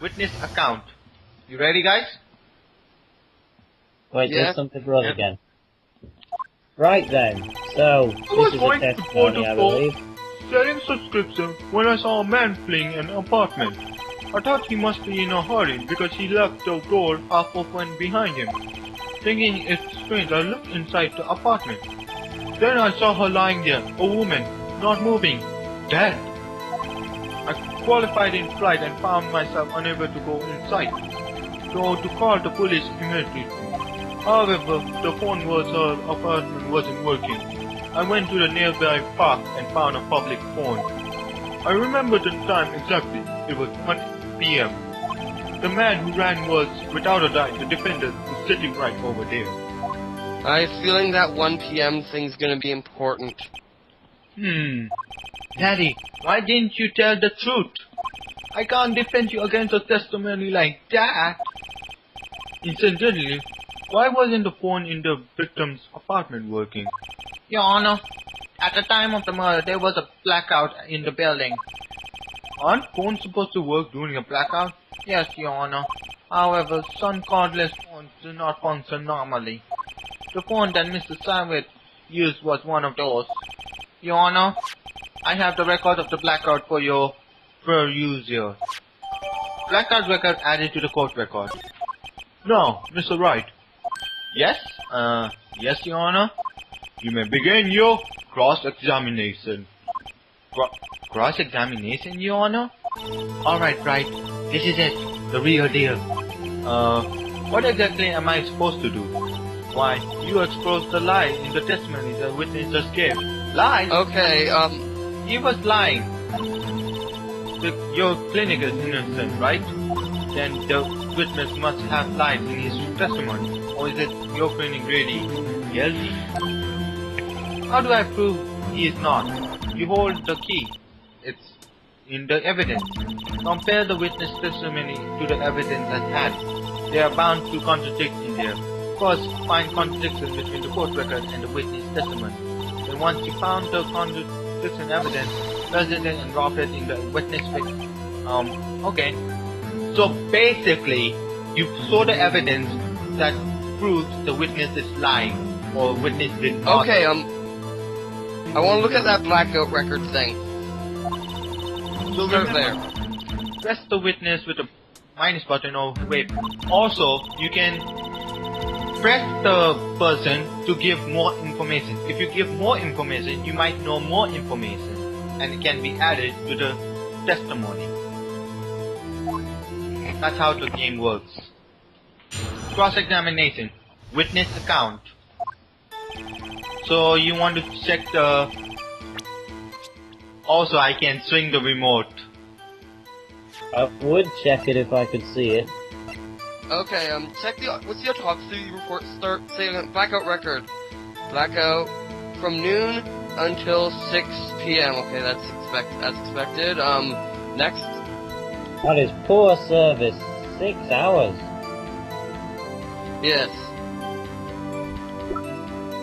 witness account. You ready, guys? Wait, Yeah. there's something wrong again. Right then, so, this is a testimony, I believe. Selling subscription when I saw a man fleeing an apartment. I thought he must be in a hurry because he left the door half open behind him. Thinking it's strange, I looked inside the apartment. Then I saw her lying there, a woman, not moving, dead. I qualified in flight and found myself unable to go inside, so to call the police immediately. However, the phone was her apartment wasn't working. I went to the nearby park and found a public phone. I remember the time exactly. It was 1 p.m. The man who ran was, without a doubt, the defendant was sitting right over there. I have a feeling that 1 p.m. thing's gonna be important. Daddy, why didn't you tell the truth? I can't defend you against a testimony like that. Incidentally, why wasn't the phone in the victim's apartment working? Your Honor, at the time of the murder, there was a blackout in the building. Aren't phones supposed to work during a blackout? Yes, Your Honor. However, some cordless phones do not function normally. The phone that Mr. Savage used was one of those. Your Honor, I have the record of the blackout for your perusal. Blackout record added to the court record. Now, Mr. Wright. Yes? Yes, Your Honor. You may begin your cross-examination. Cross-examination, Your Honor? Alright, Wright. This is it. The real deal. What exactly am I supposed to do? Why, you exposed the lie in the testimony the witness just gave. Lie? Okay, He was lying. Your clinic is innocent, right? Then the witness must have lied in his testimony. Or is it your clinic really guilty? How do I prove he is not? You hold the key. It's in the evidence. Compare the witness testimony to the evidence at hand. They are bound to contradict in there. First, find contradiction between the court record and the witness testimony. Then once you found the contradiction evidence, present it and drop it in the witness okay. So basically, you saw the evidence that proves the witness is lying, or witness did not. okay, I wanna look at that blackout record thing. So Start there. press the witness with the minus button or wait. Also, you can press the person to give more information. If you give more information, you might know more information, and it can be added to the testimony. That's how the game works. Cross-examination. Witness account. So you want to check the... Also, I can swing the remote. I would check it if I could see it. Okay, check what's the autopsy report start saying? Blackout record. Blackout from noon until 6 p.m. Okay, that's expected. Next. That is poor service. 6 hours. Yes.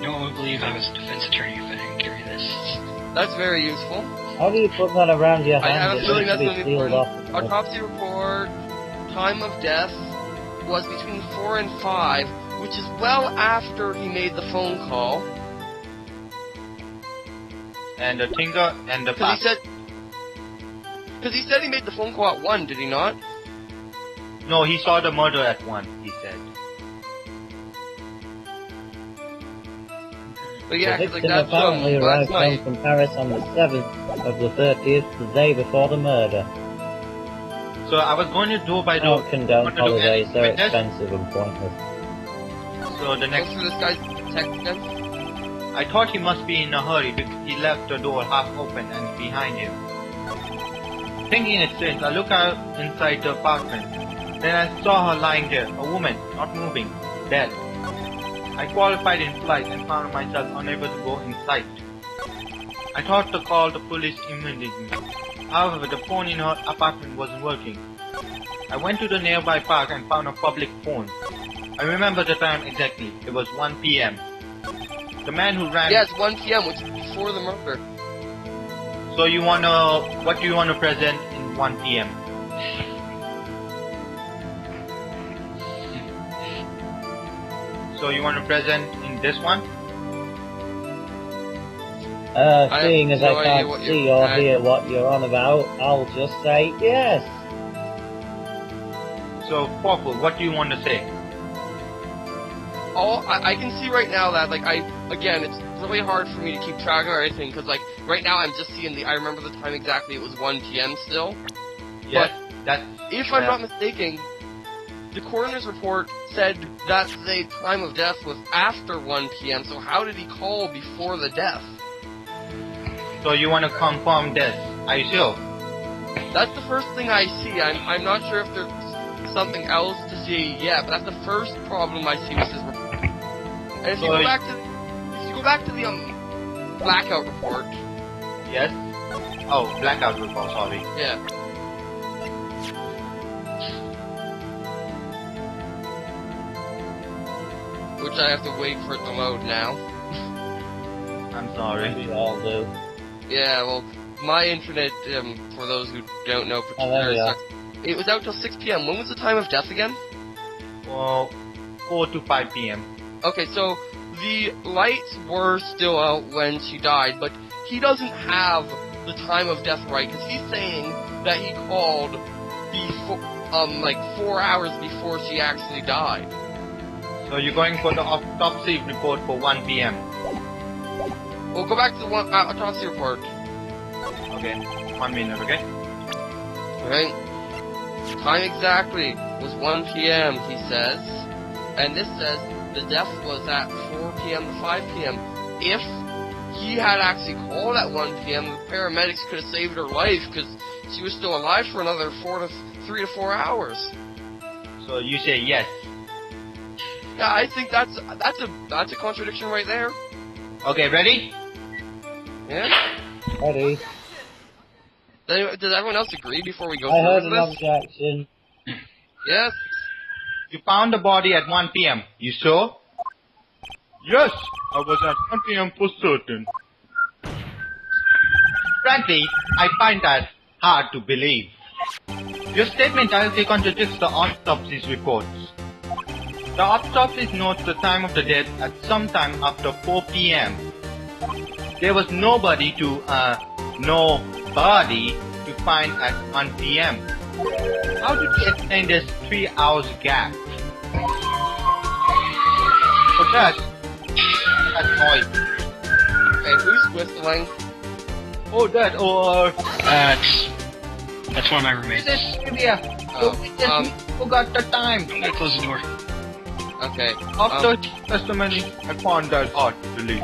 No one would believe I was a defense attorney if I didn't carry this. That's very useful. How do you put that around your I have hand? a It feeling needs that's to be going to be sealed important. off. Autopsy report, time of death was between 4 and 5, which is well after he made the phone call. And the finger and the Because he said he made the phone call at 1, did he not? No, he saw the murder at 1, he said. But yeah, The 'cause victim that's apparently last arrived night. home from Paris on the 7th of the 30th, the day before the murder. So I was going to do by I the... don't condone want to do holidays, they're witness. expensive and pointless. So the Go next... through this guy's text again. I thought he must be in a hurry because he left the door half open and behind him. Thinking it's strange, I look out inside the apartment. Then I saw her lying there, a woman, not moving, dead. I qualified in flight and found myself unable to go inside. I thought to call the police immediately. However, the phone in her apartment wasn't working. I went to the nearby park and found a public phone. I remember the time exactly. It was 1 p.m. The man who ran... Yeah, it's 1 p.m., which is before the murder. So you wanna... What do you wanna present in 1 p.m.? So you want to present in this one? Seeing as no I idea can't what see you're- or hear what you're on about, I'll just say yes. So, Purple, what do you want to say? I can see right now that, like, again, it's really hard for me to keep track of everything, because, like, right now I'm just seeing I remember the time exactly, it was 1 p.m. still. Yes, that's... If I'm not mistaken, the coroner's report said that the time of death was after 1 p.m., so how did he call before the death? So you want to confirm this? Are you sure? That's the first thing I see. I'm not sure if there's something else to see yet, but that's the first problem I see with this report. And if you go back to the blackout report. Yes. Oh, blackout report. Sorry. Yeah. Which I have to wait for it to load now. I'm sorry. We all do. Yeah, well, my internet, for those who don't know, there we are. it was out till 6 p.m. When was the time of death again? Well, 4 to 5 p.m. Okay, so the lights were still out when she died, but he doesn't have the time of death right, because he's saying that he called before, like 4 hours before she actually died. So you're going for the autopsy report for 1 p.m. Well, go back to the autopsy report. Okay, 1 minute, okay? Okay. Time exactly was 1 p.m., he says. And this says the death was at 4 p.m. to 5 p.m. If he had actually called at 1 p.m., the paramedics could have saved her life, because she was still alive for another 3 to 4 hours. So you say yes. Yeah, I think that's a contradiction right there. Okay, ready? Yeah? Ready? Does everyone else agree before we go I heard through an this? objection. Yes. You found the body at 1 p.m. You sure? Yes, I was at 1 p.m. for certain. Frankly, I find that hard to believe. Your statement directly contradicts the autopsy's reports. The autopsy notes the time of the death at some time after 4 p.m. There was nobody to find at 1 p.m. How did you explain this 3 hours gap? For that's noise. Hey, who's whistling? Oh, that or That's one of my roommates. this is trivia. Oh, We forgot the time. I'm gonna close the door. Okay. After testimony, I found that hard to believe.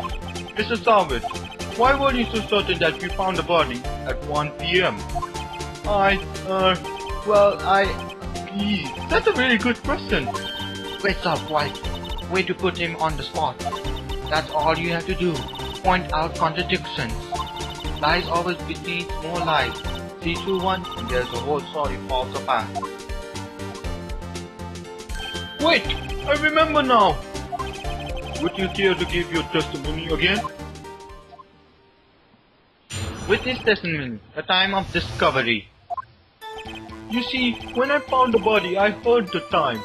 Mr. Savage, why were you so certain that you found the body at 1 p.m.? That's a very good question. What's up, Wright? Way to put him on the spot. That's all you have to do. Point out contradictions. Lies always beneath more lies. See through one, and there's the whole story falls apart. Wait! I remember now! Would you care to give your testimony again? Witness testimony, the time of discovery. You see, when I found the body, I heard the time.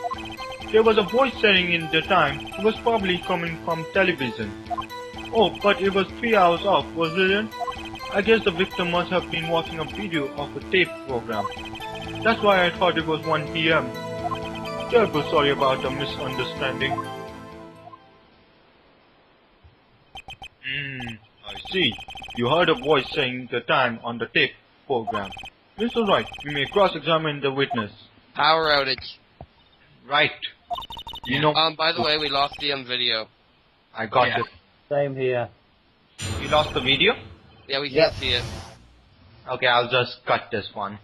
There was a voice saying in the time. It was probably coming from television. Oh, but it was 3 hours off, wasn't it? I guess the victim must have been watching a video of a tape program. That's why I thought it was 1 p.m. Terrible sorry about the misunderstanding. I see. You heard a voice saying the time on the tape program. Mr. Wright, we may cross-examine the witness. Power outage. Right. You know... By the way, we lost the video. I got Yeah. it. Same here. You lost the video? Yeah, we Yep. can't see it. Okay, I'll just cut this one.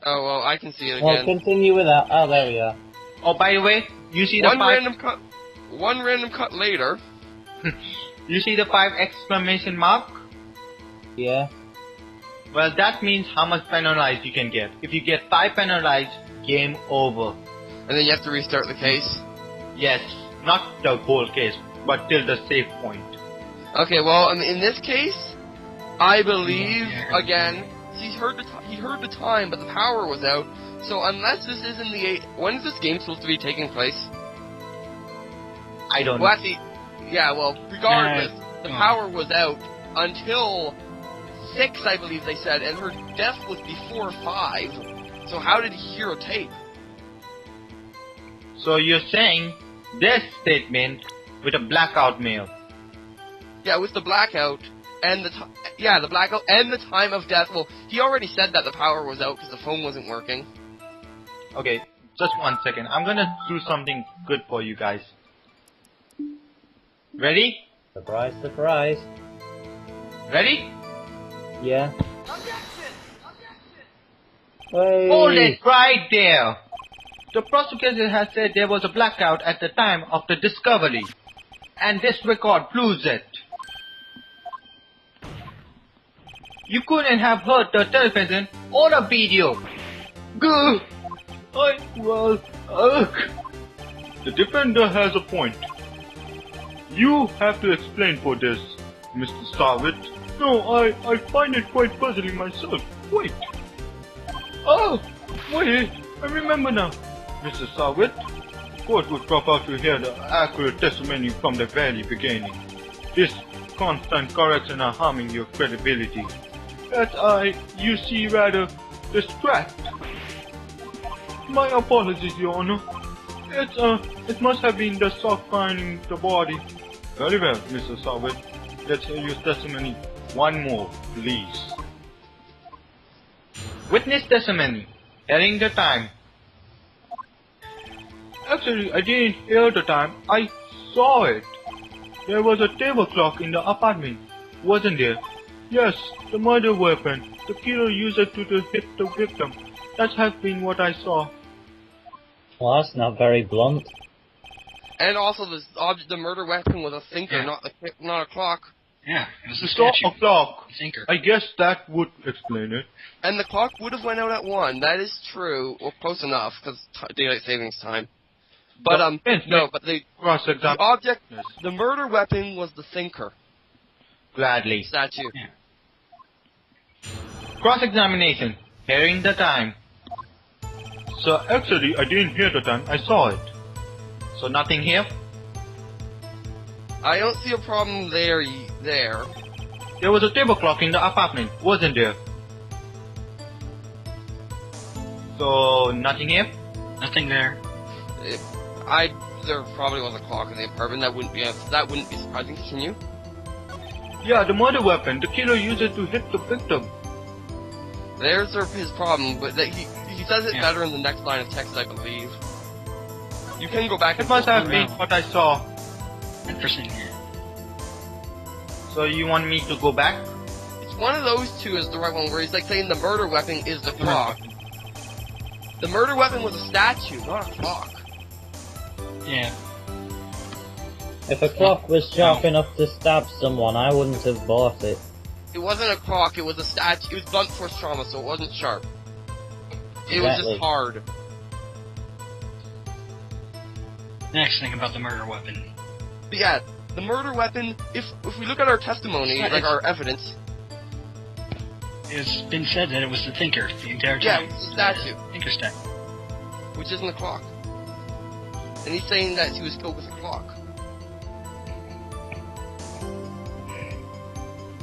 Oh, well, I can see it Well, again. continue with that. Oh, there we are. Oh, by the way, you see the One random cut later. You see the 5 exclamation mark? Yeah. Well, that means how much penalized you can get. If you get 5 penalized, game over. And then you have to restart the case. Yes, not the whole case, but till the save point. Okay, well, in this case, I believe, again, he heard the time, but the power was out. So unless this is in the when is this game supposed to be taking place? I don't Well, know. actually, yeah, well, regardless, the power was out until 6, I believe they said, and her death was before 5. So how did he hear a tape? So you're saying this statement with a blackout mail. Yeah, it was the blackout and the blackout and the time of death. Well, he already said that the power was out because the phone wasn't working. Okay, just 1 second. I'm gonna do something good for you guys. Ready? Surprise, surprise. Ready? Yeah. Hey. Hold it right there. The prosecutor has said there was a blackout at the time of the discovery. And this record proves it. You couldn't have heard the television or the video. Gah! The defender has a point. You have to explain for this, Mr. Starwitt. No, I find it quite puzzling myself. Wait. Oh, wait, I remember now. Mr. Starwitt, court would prefer to hear the accurate testimony from the very beginning. This constant correction are harming your credibility. That you see, rather distract. My apologies, Your Honor. It must have been the shock finding the body. Very well, Mr. Starwitt. Let's hear your testimony one more, please. Witness testimony. Hearing the time. Actually, I didn't hear the time. I saw it. There was a table clock in the apartment, wasn't there? Yes, the murder weapon. The killer used it to hit the victim. That has been what I saw. Well, that's not very blunt. And also, the murder weapon was a thinker, not a clock. Yeah, it was a Saw statue. a clock. Thinker. I guess that would explain it. And the clock would have went out at 1. That is true, or close enough, because daylight savings time. But the Cross-exam. object, the murder weapon was the thinker Gladly. statue. Yeah. Cross-examination. Hearing the time. So actually, I didn't hear the time. I saw it. So nothing here? I don't see a problem there. There was a table clock in the apartment, wasn't there? So nothing here? Nothing there. There probably was a clock in the apartment. That wouldn't be surprising. Continue. Yeah, the murder weapon. The killer used it to hit the victim. There's his problem, but he says it better in the next line of text, I believe. You can go back. It must have been what I saw. Interesting here. So you want me to go back? It's one of those two is the right one, where he's like saying the murder weapon is the clock. The murder weapon was a statue, not a clock. Yeah. If a clock was sharp enough to stab someone, I wouldn't have bought it. It wasn't a clock, it was a statue. It was blunt force trauma, so it wasn't sharp. It was just hard. Next thing about the murder weapon. But yeah, the murder weapon, if we look at our testimony, like our evidence... It's been said that it was the thinker the entire Yeah, time. it was a statue. Thinker statue. Which isn't a clock. And he's saying that he was killed with a clock.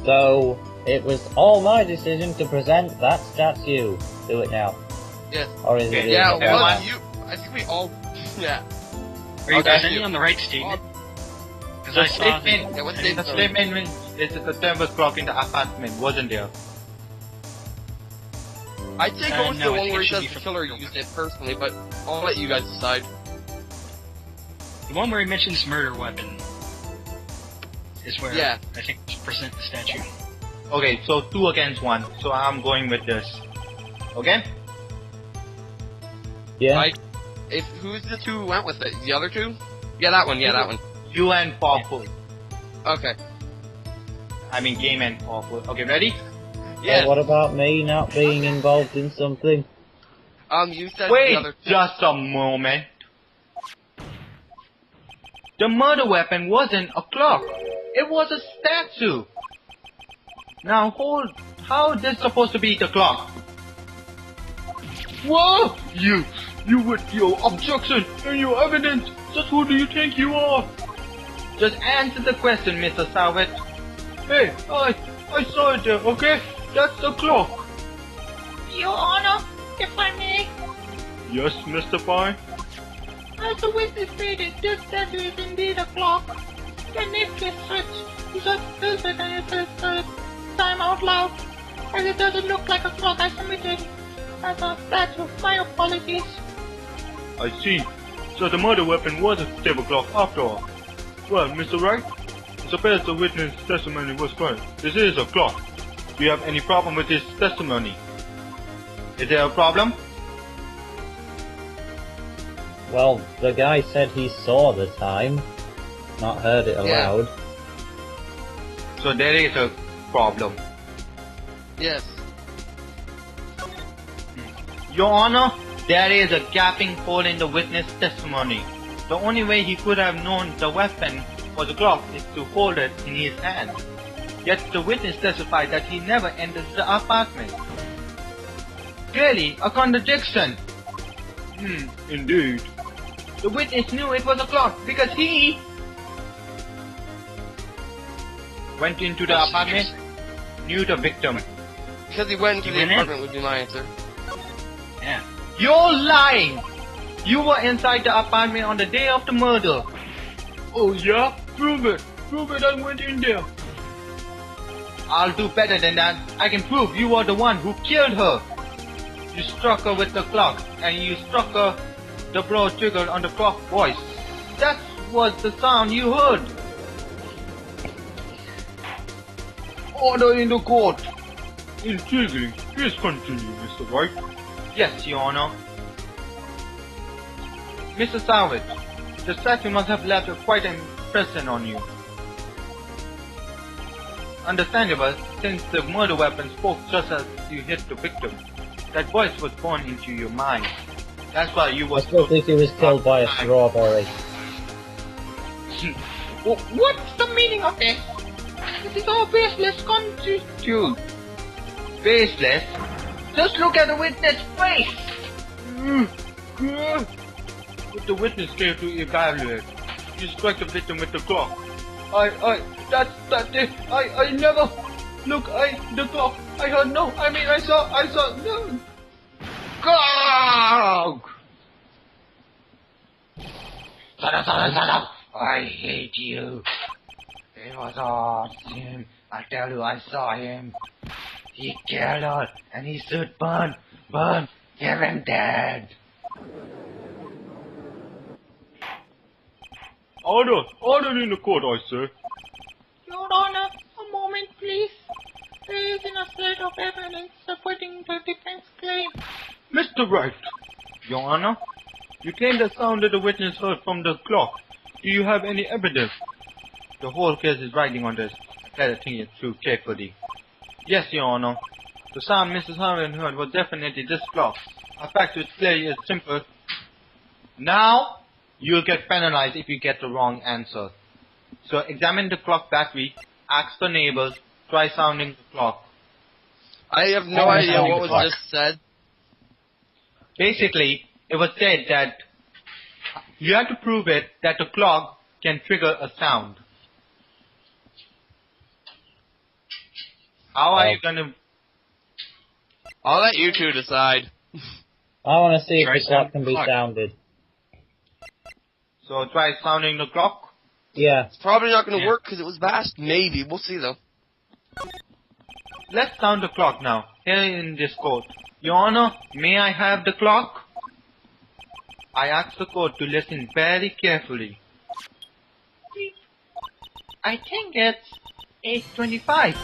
So, it was all my decision to present that statue. Do it now. Yes. Or is it? Yeah, Yeah, well, I think we all... Yeah. Are you Okay. presenting on the right statement? Because I saw the... Yeah, what statement? The statement means it's the table clock in the apartment, wasn't there? I'd say go with no, the I one think where it he should says be the from- killer used it personally, but I'll let you guys decide. The one where he mentions murder weapon is where Yeah. I think we should present the statue. Okay, so 2 against 1. So I'm going with this. Okay? Yeah. Who's the two who went with it? The other two? Yeah, that one. Yeah, that one. You and Pawful. Okay. I mean Game and Pawful. Okay, ready? Yeah. What about me not being involved in something? You said Wait the other two. just a moment. The murder weapon wasn't a clock. It was a statue. Now hold. How is this supposed to be the clock? Whoa! You with your objection and your evidence. Just who do you think you are? Just answer the question, Mr. Savage. Hey, I saw it there, okay? That's the clock. Your Honor, if I may, Yes, Mr. Pye? as the witness stated, this statue is indeed a clock. When it gets switched, he just fills it and it says the time out loud. As it doesn't look like a clock, I submitted as a statue. My apologies. I see. So the murder weapon was a table clock after all. Well, Mr. Wright, it appears the witness testimony was correct. This is a clock. Do you have any problem with his testimony? Is there a problem? Well, the guy said he saw the time, not heard it aloud. So there is a problem. Yes. Your Honor, there is a gaping hole in the witness testimony. The only way he could have known the weapon was the clock is to hold it in his hand. Yet the witness testified that he never entered the apartment. Clearly, a contradiction. Indeed. The witness knew it was a clock because he went into the apartment, knew the victim. Because he went into He the went in? apartment would be my answer. Yeah. You're lying! You were inside the apartment on the day of the murder. Oh yeah? Prove it! Prove it I went in there. I'll do better than that. I can prove you were the one who killed her. You struck her with the clock, and you struck her the blow triggered on the clock voice. That was the sound you heard. Order in the court. Intriguing. Please continue, Mr. Wright. Yes, Your Honor. Mr. Savage, the statue must have left quite an impression on you. Understandable, since the murder weapon spoke just as you hit the victim. That voice was born into your mind. That's why you were Especially if he was killed by a strawberry. What's the meaning of this? This is all baseless constitute. Baseless? Just look at the witness' face! What the witness came to evaluate. You struck the victim with the clock. That's it. I never. Look, the clock. I heard no. I saw no. Clock! Shut up. I hate you. It was awesome. I tell you, I saw him. He killed her, and he should burn, give him dead. Order in the court, I say. Your Honor, a moment please. There isn't a set of evidence supporting the defense claim. Mr. Wright, Your Honor, you claim the sound that the witness heard from the clock. Do you have any evidence? The whole case is riding on this. I gotta think it through carefully. Yes, Your Honor. The sound Mrs. Harlan heard was definitely this clock. A fact which clearly is simple. Now, you'll get penalized if you get the wrong answer. So examine the clock battery, ask the neighbors, try sounding the clock. I have no idea what was just said. Basically, it was said that you have to prove it that the clock can trigger a sound. How are you gonna... I'll let you two decide. I want to see if Try the clock sound can be clock. sounded. So try sounding the clock? Yeah. It's probably not going to Yeah. work because it was vast. Maybe. We'll see though. Let's sound the clock now, here in this court. Your Honor, may I have the clock? I ask the court to listen very carefully. I think it's 8:25.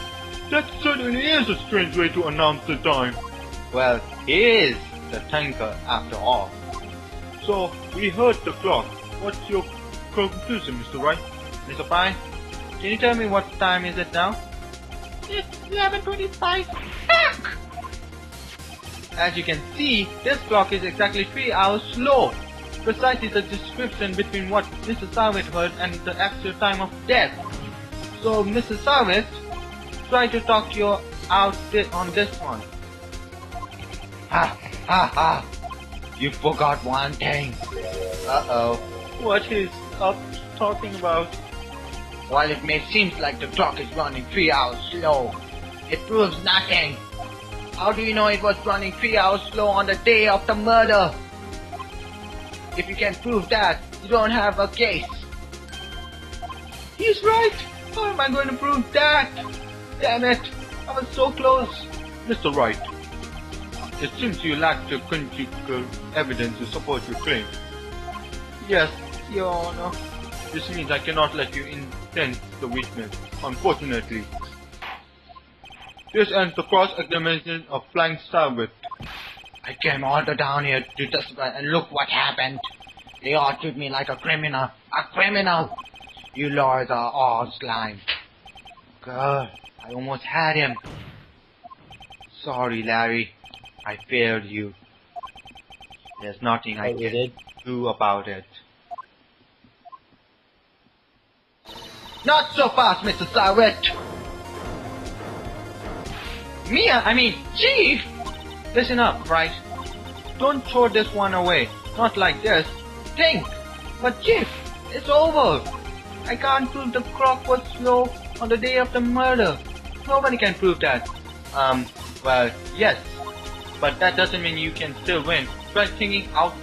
That certainly is a strange way to announce the time. Well, he is the tinker after all. So, we heard the clock. What's your conclusion, Mr. Wright? Mr. Pye, can you tell me what time is it now? It's 11:25. Heck! As you can see, this clock is exactly 3 hours slow. Precisely the description between what Mr. Savage heard and the actual time of death. So, Mr. Savage, try to talk your out on this one. Ha ha! You forgot one thing. Uh-oh. What is up talking about? While it may seem like the clock is running 3 hours slow, it proves nothing. How do you know it was running 3 hours slow on the day of the murder? If you can prove that, you don't have a case. He's right. How am I going to prove that? Damn it, I was so close. Mr. Wright, it seems you lack the conjectural evidence to support your claim. Yes, Your Honor. This means I cannot let you intend the witness, unfortunately. This ends the cross-examination of Flying Starwit. I came all the down here to testify, and look what happened. They all treat me like a criminal. A criminal! You lawyers are all slime. God, I almost had him. Sorry, Larry. I failed you. There's nothing I can do about it. Not so fast, Mr. Starwit! Chief! Listen up, Wright. Don't throw this one away. Not like this. Think! But Chief, it's over. I can't prove the clock was slow on the day of the murder. Nobody can prove that. Well, yes. But that doesn't mean you can still win. Try thinking out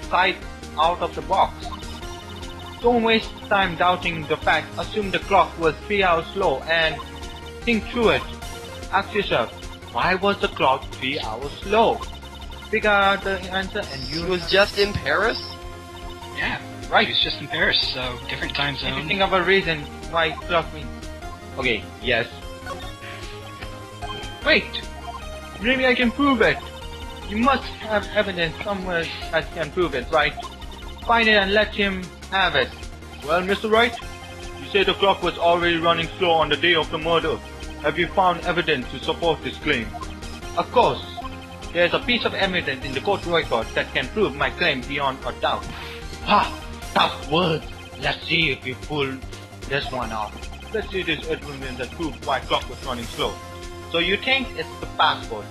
of the box. Don't waste time doubting the fact. Assume the clock was 3 hours slow and think through it. Ask yourself, why was the clock 3 hours slow? Figure out the answer and you... He was just in Paris? Yeah, right, he was just in Paris, so different time zone. If you think of a reason why clock means... Okay, yes. Wait! Maybe I can prove it. You must have evidence somewhere that can prove it, right? Find it and let him have it. Well, Mr. Wright, you say the clock was already running slow on the day of the murder. Have you found evidence to support this claim? Of course. There is a piece of evidence in the court record that can prove my claim beyond a doubt. Ha! Tough words! Let's see if you pull this one off. Let's see this evidence that proves why clock was running slow. So you think it's the passport?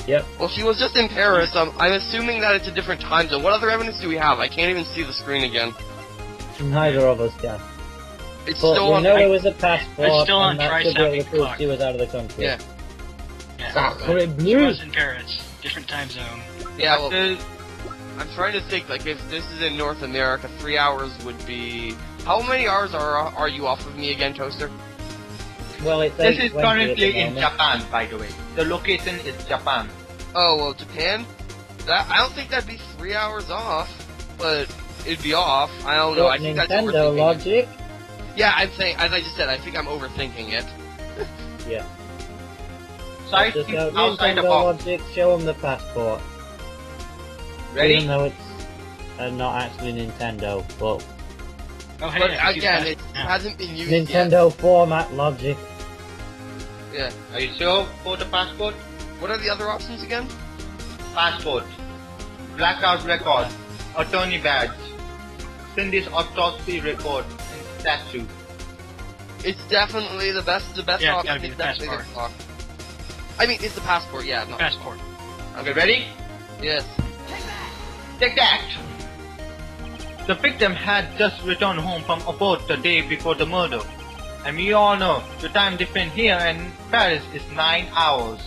Yep. Well, she was just in Paris. I'm assuming that it's a different time zone. What other evidence do we have? I can't even see the screen again. Neither of us can. It's But still we on... know it was a passport, It's still on and that should be able to prove clock. she was out of the country. Yeah. But it She blew. was in Paris, different time zone. Yeah, well, I'm trying to think, like, if this is in North America, 3 hours would be... How many hours are you off of me again, Toaster? Well, it's This is 8:20 currently at the in moment. Japan, by the way. The location is Japan. Oh, well, Japan? I don't think that'd be 3 hours off, but it'd be off. I don't know, I think that's Nintendo overthinking logic. it. Yeah, I'm saying, as I just said, I think I'm overthinking it. Yeah. Side Just is go outside the Nintendo box. logic. Show them the passport. Ready? Even though it's not actually Nintendo, but Oh, hey, But I can see again, the it passport now. hasn't been used yet. Nintendo format logic. Yeah. Are you sure for the passport? What are the other options again? Passport. Blackout record. Attorney badge. Cindy's autopsy report and statue. It's definitely the best Yeah, option. gotta be It's the definitely the passport. clock. I mean, it's the passport, yeah. Not Passport. Okay, ready? Yes. Take that! The victim had just returned home from abroad the day before the murder. And we all know the time difference here in Paris is 9 hours.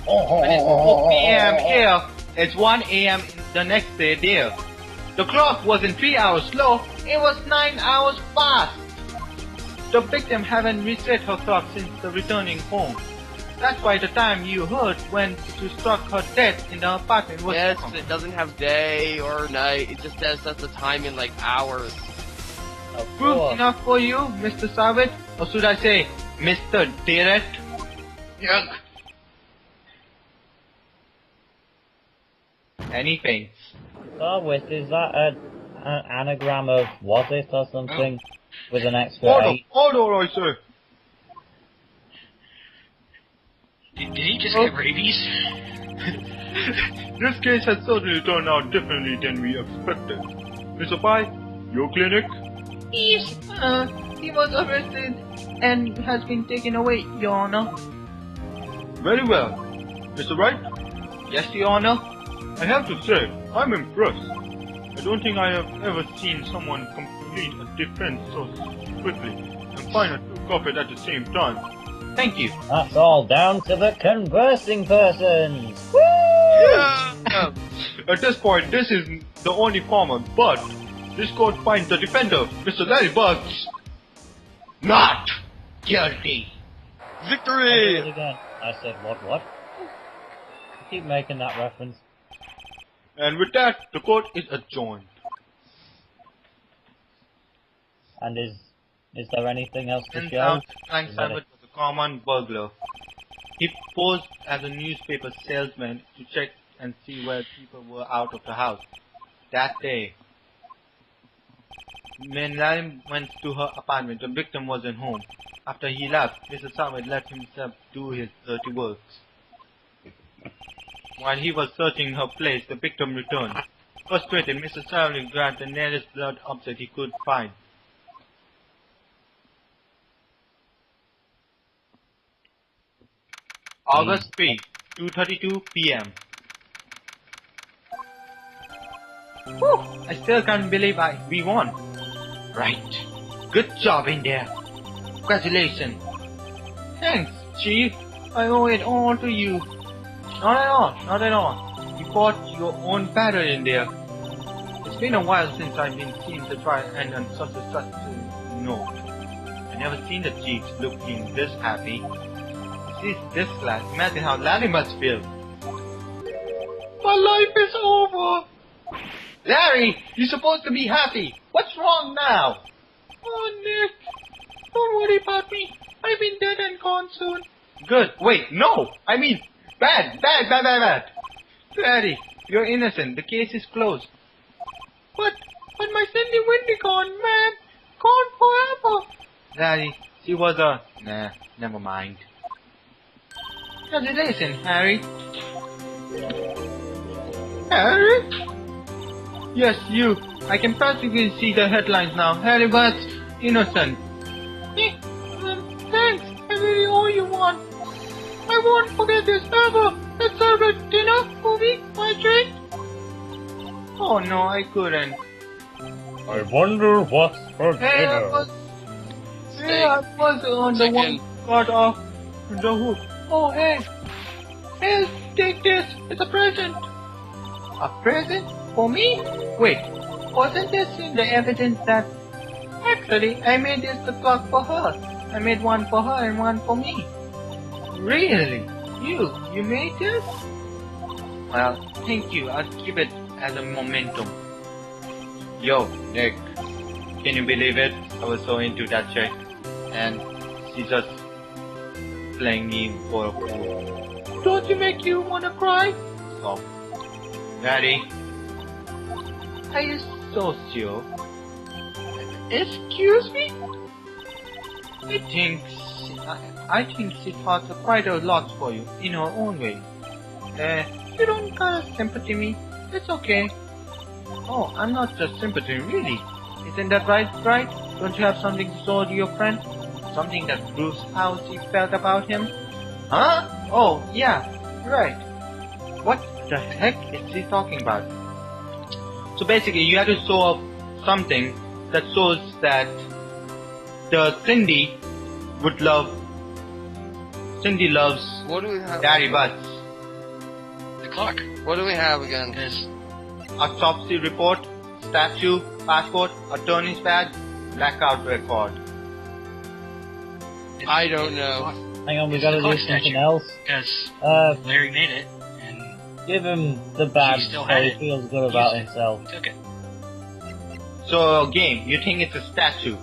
When it's 4 p.m. here, it's 1 a.m. the next day there. The clock wasn't 3 hours slow, it was 9 hours fast. The victim hadn't reset her clock since the returning home. That's why the time you heard when she struck her dead in the apartment was Yes, wrong. it doesn't have day or night. It just says that's the time in, like, hours. Of Proof course. enough for you, Mr. Savage? Or should I say, Mr. Direct? Yuck. Anything. Starwit, is that an anagram of was it or something? With an extra Order, 8? order, I say. Did he just get rabies? This case has certainly turned out differently than we expected. Mr. Pai, your clinic? Yes, he was arrested and has been taken away, Your Honor. Very well. Mr. Wright? Yes, Your Honor? I have to say, I'm impressed. I don't think I have ever seen someone complete a defense so quickly. and find a true culprit at the same time. Thank you. That's all down to the conversing persons. Woo! Yeah! At this point, this is the only farmer, but this court finds the defender, Mr. Ladybugs, not guilty. I did Victory! it again. I said what? You keep making that reference. And with that, the court is adjourned. And is there anything else to Turns show? out Frank Is that Simon was a common burglar. He posed as a newspaper salesman to check and see where people were out of the house. That day, when Larry went to her apartment, the victim wasn't home. After he left, Mr. Simon let himself do his dirty works. While he was searching her place, the victim returned. Frustrated, Mr. Simon grabbed the nearest blood object he could find. August 3, 2:32 p.m. Whew, I still can't believe we won. Right. Good job in there. Congratulations. Thanks, Chief. I owe it all to you. Not at all. You fought your own battle in there. It's been a while since I've been seen to try and on such a note. I've never seen the Chief looking this happy. He's this glad. Imagine how Larry must feel. My life is over. Larry, you're supposed to be happy. What's wrong now? Oh, Nick. Don't worry about me. I've been dead and gone soon. Good. Wait, no. I mean, bad. Larry, you're innocent. The case is closed. But my Cindy Windy gone, man. Gone forever. Larry, she was a... Nah, never mind. Congratulations, Harry. Harry? Yes, you. I can practically see the headlines now. Harry was innocent. Thanks. I really owe you one. I won't forget this ever. Let's celebrate dinner, movie, my treat. Oh no, I couldn't. I wonder what's for Hey, I was on the one got off the hook. Oh, hey, take this. It's a present. A present? For me? Wait, wasn't this in the evidence that... Actually, I made this the clock for her. I made one for her and one for me. Really? You made this? Well, thank you. I'll keep it as a momentum. Yo, Nick. Can you believe it? I was so into that chick. And she just playing me for a fool. Don't you make you wanna cry? Stop. Daddy. Are you so sure? Excuse me? I think she thought quite a lot for you in her own way. You don't gotta sympathy me. It's okay. Oh, I'm not just sympathy, really. Isn't that right, Wright? Don't you have something to show to your friend? Something that proves how she felt about him? Huh? Oh, yeah, right. What the heck is she talking about? So basically, you have to show off something that shows that the Cindy loves What do we have? Daddy Butts. The clock. What do we have again? Is Autopsy report, statue, passport, attorney's badge, blackout record. I don't know. Hang on, we gotta do something else. Because Larry made it, and Give him the badge He still so had he it. feels good about Used it. himself. took it. So, game, you think it's a statue?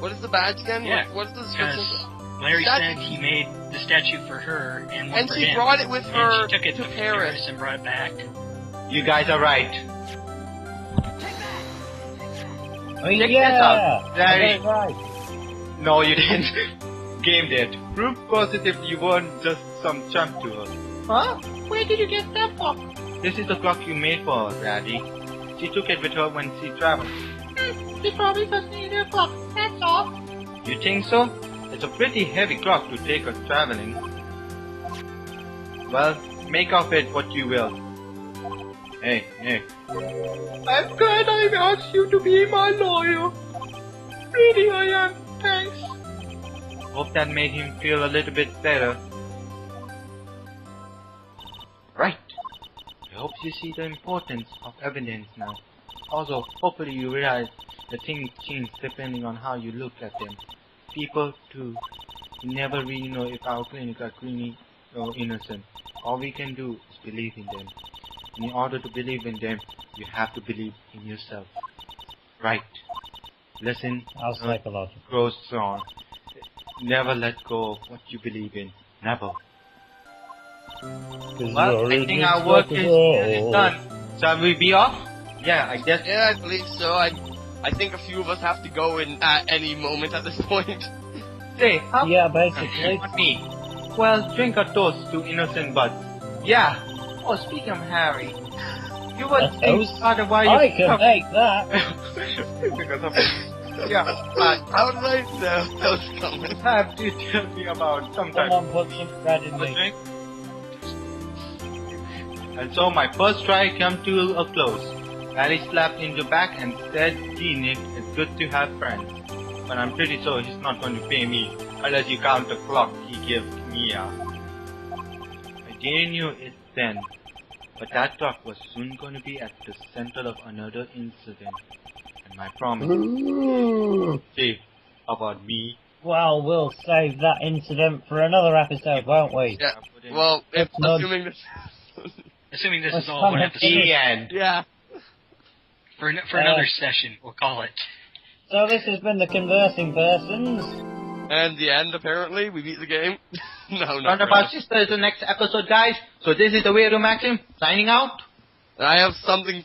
What is the badge again? Yeah, What is the Because description? Larry Statue. said he made the statue for her and one And for she him. brought it with her and she took it to Paris. and brought it back. You guys are right. I mean, Check yeah! this out, Larry. I got it right. No, you didn't. Game did. Proof positive you weren't just some chump to her. Huh? Where did you get that from? This is the clock you made for her, Daddy. She took it with her when she traveled. She probably just needed a clock, that's all. You think so? It's a pretty heavy clock to take her traveling. Well, make of it what you will. Hey, Nick. I'm glad I've asked you to be my lawyer. Really I am, thanks. Hope that made him feel a little bit better. Right. I hope you see the importance of evidence now. Also, hopefully you realize that things change depending on how you look at them. People, too, never really know if our clinics are clean or innocent. All we can do is believe in them. And in order to believe in them, you have to believe in yourself. Right. Listen, How psychological. grow strong. Never let go of what you believe in. Never. Well, I think our work is done. Shall we be off? Yeah, I guess. Yeah, I believe so. I think a few of us have to go in at any moment at this point. Say, how? Yeah, basically. Not me. Well, drink a toast to innocent buds. Yeah. Oh, speaking of Harry, you were A toast? started why you. I can make that! Yeah. How did I know that was coming? Have to tell me about sometime. Someone put some bread in me. Drink. And so my first try came to a close. Harry slapped in the back and said, "Gee, Nick, it's good to have friends. But I'm pretty sure he's not going to pay me unless you count the clock he gave me out." I didn't know it then, but that clock was soon going to be at the center of another incident. And my promise, say, about me. Well, we'll save that incident for another episode, won't we? Yeah. Well, assuming this. Assuming this Let's is all come one and episode. finish. The end. Yeah. For another session, we'll call it. So this has been the Conversing Persons. And the end, apparently. We beat the game. No, not Roundabout really. Sister is the next episode, guys. So this is the Theweirdomaxim signing out. I have something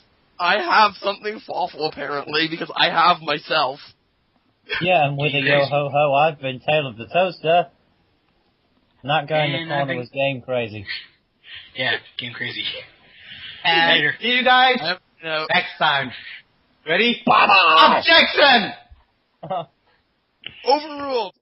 awful, apparently, because I have myself. Yeah, and with a yo-ho-ho, I've been Tail of the Toaster. And that guy in the And I've corner been- was game crazy. Yeah, game crazy. And Later. see you guys No. next time. Ready? Bye-bye! Objection! Overruled!